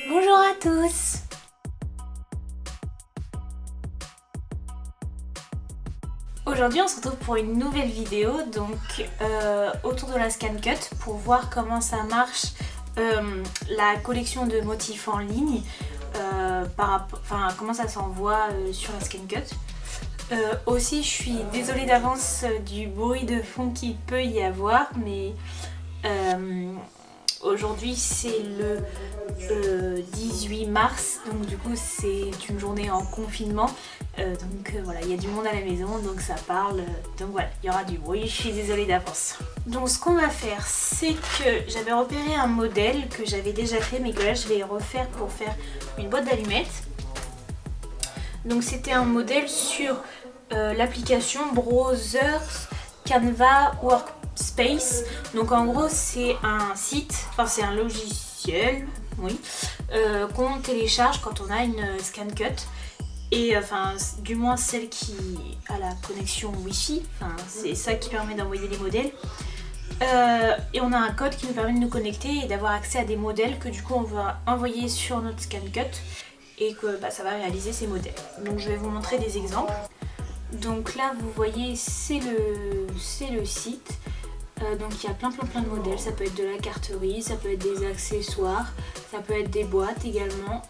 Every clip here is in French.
Bonjour à tous. Aujourd'hui on se retrouve pour une nouvelle vidéo donc autour de la ScanCut pour voir comment ça marche la collection de motifs en ligne, comment ça s'envoie sur la ScanCut. Aussi je suis désolée d'avance du bruit de fond qu'il peut y avoir, mais aujourd'hui c'est le 18 mars, donc du coup c'est une journée en confinement, voilà, il y a du monde à la maison, donc ça parle, donc voilà, il y aura du bruit, je suis désolée d'avance. Donc ce qu'on va faire, c'est que j'avais repéré un modèle que j'avais déjà fait, mais que là je vais refaire pour faire une boîte d'allumettes. Donc c'était un modèle sur l'application Browser Canva Workspace. Donc en gros c'est un site, enfin c'est un logiciel, oui, qu'on télécharge quand on a une ScanCut. Et du moins celle qui a la connexion Wi-Fi, c'est ça qui permet d'envoyer les modèles. Et on a un code qui nous permet de nous connecter et d'avoir accès à des modèles que du coup on va envoyer sur notre ScanCut et que ça va réaliser ces modèles. Donc je vais vous montrer des exemples. Donc là vous voyez c'est le site. Donc il y a plein de modèles, ça peut être de la carterie, ça peut être des accessoires, ça peut être des boîtes également.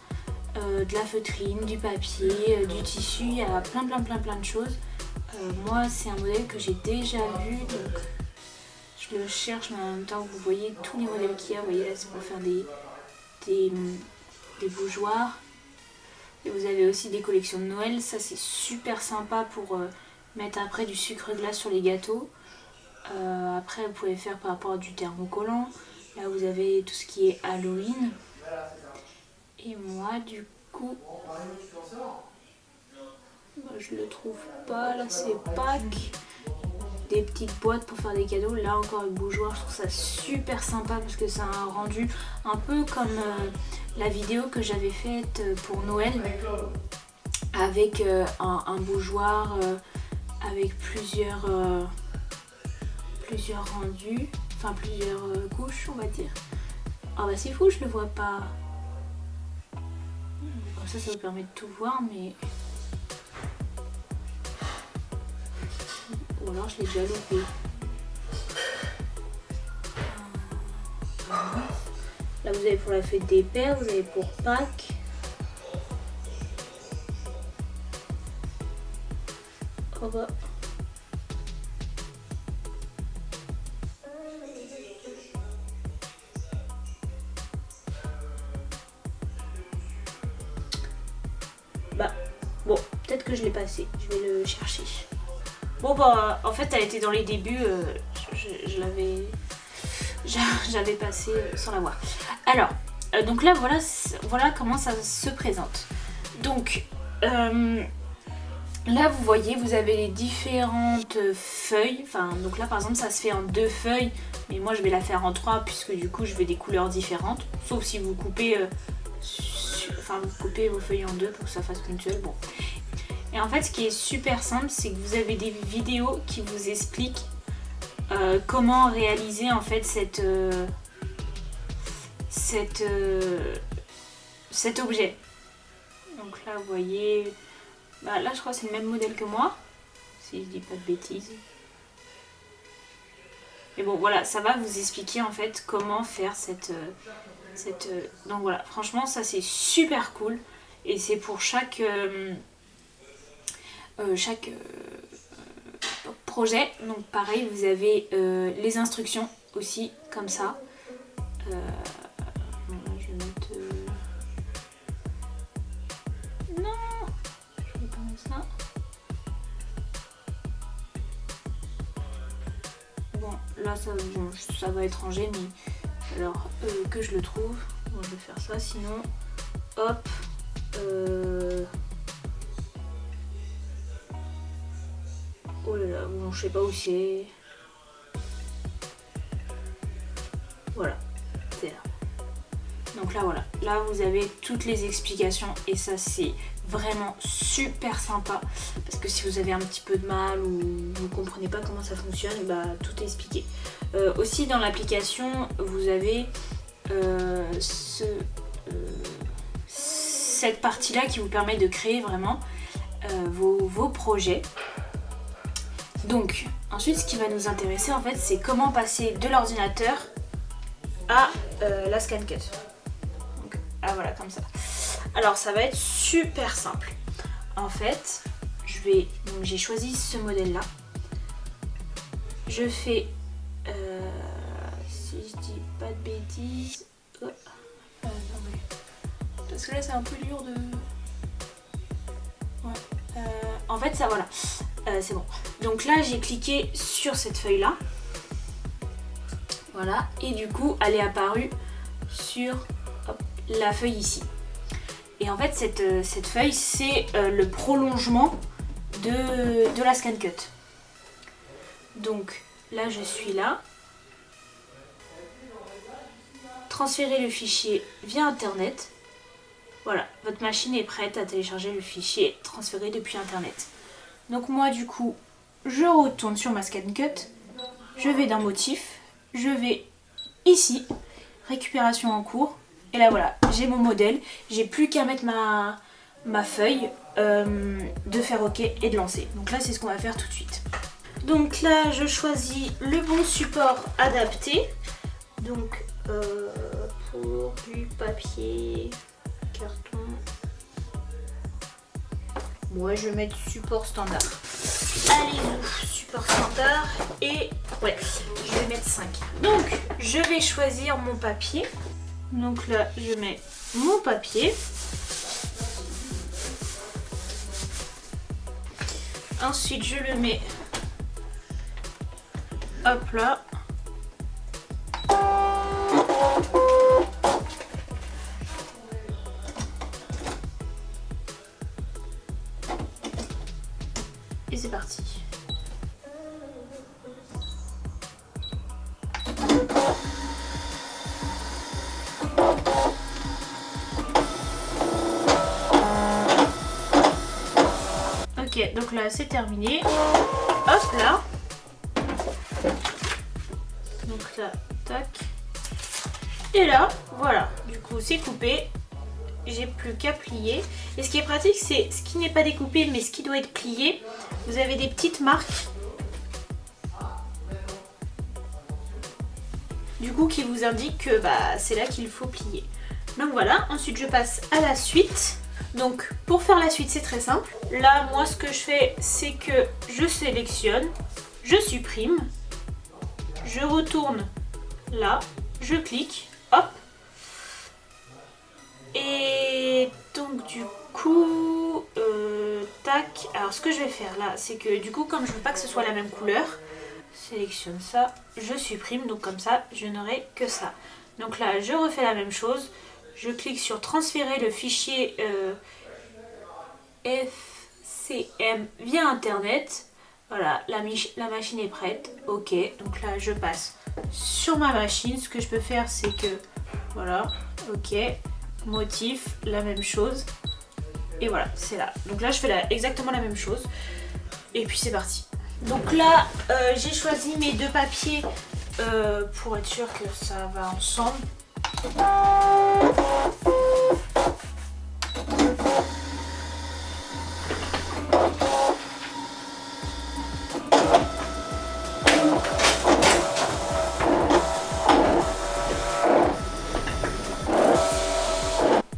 De la feutrine, du papier, du tissu, il y a plein de choses. Moi c'est un modèle que j'ai déjà vu, donc je le cherche, mais en même temps vous voyez tous les modèles qu'il y a. Vous voyez là c'est pour faire des bougeoirs. Et vous avez aussi des collections de Noël, ça c'est super sympa pour mettre après du sucre glace sur les gâteaux. Après vous pouvez faire par rapport à du thermocollant. Là vous avez tout ce qui est Halloween. Et moi du coup, je le trouve pas, là c'est Pâques, des petites boîtes pour faire des cadeaux. Là encore le bougeoir, je trouve ça super sympa parce que ça a un rendu un peu comme la vidéo que j'avais faite pour Noël avec un bougeoir avec plusieurs rendus, plusieurs couches on va dire. Ah bah c'est fou, je le vois pas. Ça vous permet de tout voir, mais ou alors je l'ai déjà loupé. Là vous avez pour la fête des pères, vous avez pour Pâques. Oh bah. Bon, peut-être que je l'ai passé, je vais le chercher. Bon bah en fait elle était dans les débuts, j'avais passé sans la voir. Alors, donc là voilà comment ça se présente. Donc là vous voyez, vous avez les différentes feuilles. Donc là par exemple ça se fait en 2 feuilles, mais moi je vais la faire en 3 puisque du coup je vais des couleurs différentes. Sauf si vous coupez vous coupez vos feuilles en 2 pour que ça fasse qu'une seule. Bon. Et en fait ce qui est super simple, c'est que vous avez des vidéos qui vous expliquent comment réaliser en fait cet objet. Donc là vous voyez, là je crois que c'est le même modèle que moi, si je dis pas de bêtises. Mais bon voilà, ça va vous expliquer en fait comment faire donc voilà, franchement ça c'est super cool. Et c'est pour chaque projet. Donc pareil, vous avez les instructions aussi comme ça. Je vais mettre non, je vais pas mettre ça. Bon là ça va être rangé, mais alors que je le trouve. Bon, je vais faire ça, sinon hop, oh là là, bon, je sais pas où c'est. Voilà, c'est là. Donc là voilà, là vous avez toutes les explications et ça c'est vraiment super sympa parce que si vous avez un petit peu de mal ou vous ne comprenez pas comment ça fonctionne, tout est expliqué. Aussi dans l'application vous avez cette partie-là qui vous permet de créer vraiment vos projets. Donc ensuite ce qui va nous intéresser en fait c'est comment passer de l'ordinateur à la ScanCut. Donc voilà comme ça. Alors ça va être super simple. En fait j'ai choisi ce modèle là. Je fais si je dis pas de bêtises non, mais... parce que là c'est un peu dur de... Ouais. En fait ça voilà. C'est bon. Donc là j'ai cliqué sur cette feuille là. Voilà. Et du coup elle est apparue sur la feuille ici. Et en fait cette feuille c'est le prolongement de la ScanCut. Donc là je suis là. Transférer le fichier via internet. Voilà, votre machine est prête à télécharger le fichier transféré depuis internet. Donc moi du coup, je retourne sur ma ScanCut, je vais dans motif, je vais ici, récupération en cours, et là voilà, j'ai mon modèle, j'ai plus qu'à mettre ma feuille, de faire OK et de lancer. Donc là c'est ce qu'on va faire tout de suite. Donc là je choisis le bon support adapté, donc pour du papier, carton... Moi je vais mettre support standard. Allez-y, support standard. Et ouais, je vais mettre 5. Donc je vais choisir mon papier. Donc là je mets mon papier. Ensuite je le mets hop là. Et c'est parti. Ok, donc là c'est terminé. Hop là. Donc là, tac. Et là, voilà. Du coup c'est coupé. J'ai plus qu'à plier. Et ce qui est pratique, c'est ce qui n'est pas découpé mais ce qui doit être plié. Vous avez des petites marques du coup qui vous indiquent que c'est là qu'il faut plier. Donc voilà, ensuite je passe à la suite. Donc pour faire la suite c'est très simple. Là moi ce que je fais c'est que je sélectionne, je supprime, je retourne là, je clique, hop. Et donc du coup, tac, alors ce que je vais faire là, c'est que du coup comme je veux pas que ce soit la même couleur, sélectionne ça, je supprime, donc comme ça je n'aurai que ça. Donc là je refais la même chose, je clique sur transférer le fichier FCM via internet. Voilà, la machine est prête, ok, donc là je passe sur ma machine. Ce que je peux faire c'est que, voilà, ok, motif, la même chose, et voilà, c'est là. Donc là je fais exactement la même chose, et puis c'est parti. Donc là j'ai choisi mes deux papiers pour être sûr que ça va ensemble.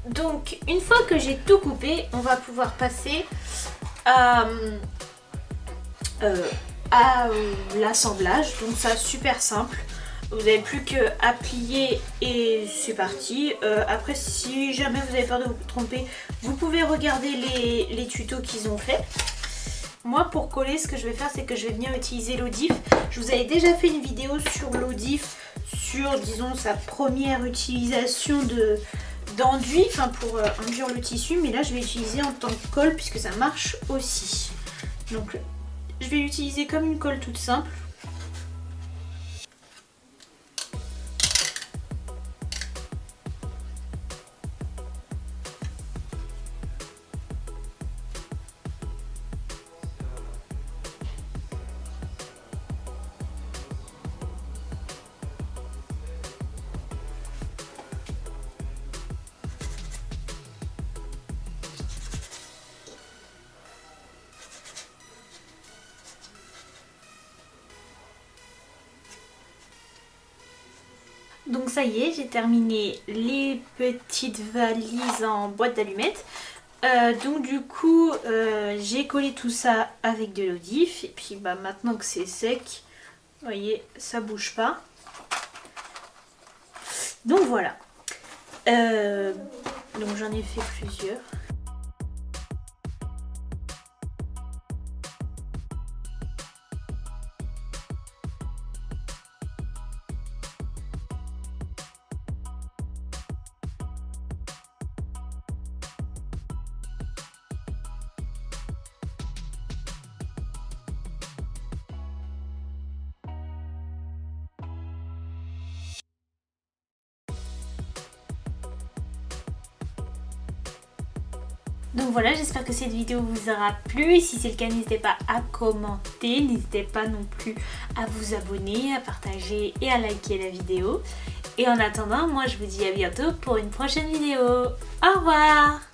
Donc une fois que j'ai tout coupé, on va pouvoir passer à l'assemblage. Donc ça super simple, vous n'avez plus qu'à plier et c'est parti. Après si jamais vous avez peur de vous tromper, vous pouvez regarder les tutos qu'ils ont fait. Moi pour coller, ce que je vais faire c'est que je vais venir utiliser l'Audif. Je vous avais déjà fait une vidéo sur l'Audif, sur disons sa première utilisation d'enduit, enfin pour induire le tissu, mais là je vais l'utiliser en tant que colle puisque ça marche aussi. Donc je vais l'utiliser comme une colle toute simple. ça y est, j'ai terminé les petites valises en boîte d'allumettes. Donc du coup j'ai collé tout ça avec de l'eau d'if et puis bah, maintenant que c'est sec, vous voyez, ça bouge pas. Donc voilà. Donc j'en ai fait plusieurs. Donc voilà, j'espère que cette vidéo vous aura plu. Si c'est le cas, n'hésitez pas à commenter, n'hésitez pas non plus à vous abonner, à partager et à liker la vidéo. Et en attendant, moi je vous dis à bientôt pour une prochaine vidéo. Au revoir!